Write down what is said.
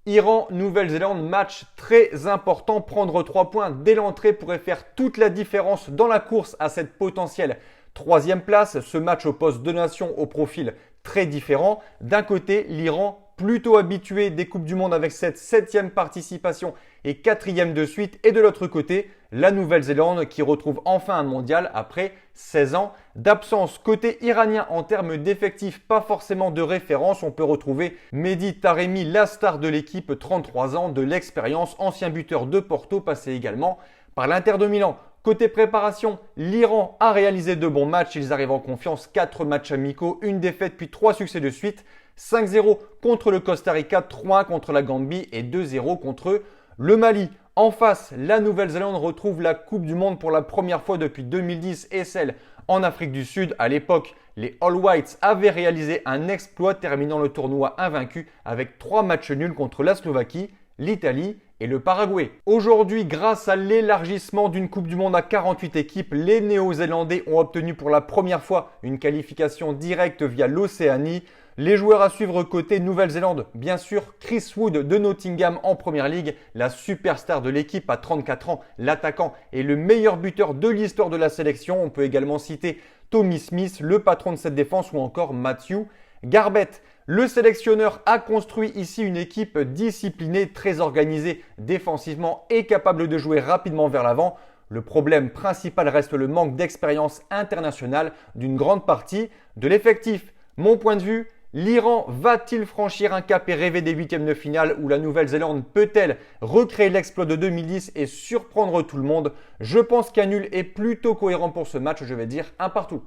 Iran-Nouvelle-Zélande, match très important. Prendre 3 points dès l'entrée pourrait faire toute la différence dans la course à cette potentielle troisième place. Ce match oppose deux nations au profil très différent. D'un côté, l'Iran, plutôt habitué des Coupes du Monde avec cette 7e participation et 4e de suite. Et de l'autre côté, la Nouvelle-Zélande qui retrouve enfin un mondial après 16 ans d'absence. Côté iranien, en termes d'effectifs, pas forcément de référence. On peut retrouver Mehdi Taremi, la star de l'équipe, 33 ans, de l'expérience, ancien buteur de Porto, passé également par l'Inter de Milan. Côté préparation, l'Iran a réalisé de bons matchs. Ils arrivent en confiance, 4 matchs amicaux, une défaite puis 3 succès de suite. 5-0 contre le Costa Rica, 3-1 contre la Gambie et 2-0 contre le Mali. En face, la Nouvelle-Zélande retrouve la Coupe du Monde pour la première fois depuis 2010 et celle en Afrique du Sud. À l'époque, les All Whites avaient réalisé un exploit terminant le tournoi invaincu avec 3 matchs nuls contre la Slovaquie, l'Italie et le Paraguay. Aujourd'hui, grâce à l'élargissement d'une Coupe du Monde à 48 équipes, les Néo-Zélandais ont obtenu pour la première fois une qualification directe via l'Océanie. Les joueurs à suivre côté Nouvelle-Zélande, bien sûr, Chris Wood de Nottingham en Première Ligue, la superstar de l'équipe à 34 ans, l'attaquant et le meilleur buteur de l'histoire de la sélection. On peut également citer Tommy Smith, le patron de cette défense, ou encore Matthew Garbett. Le sélectionneur a construit ici une équipe disciplinée, très organisée défensivement et capable de jouer rapidement vers l'avant. Le problème principal reste le manque d'expérience internationale d'une grande partie de l'effectif. Mon point de vue, l'Iran va-t-il franchir un cap et rêver des huitièmes de finale, ou la Nouvelle-Zélande peut-elle recréer l'exploit de 2010 et surprendre tout le monde? Je pense qu'un nul est plutôt cohérent pour ce match, je vais dire un partout.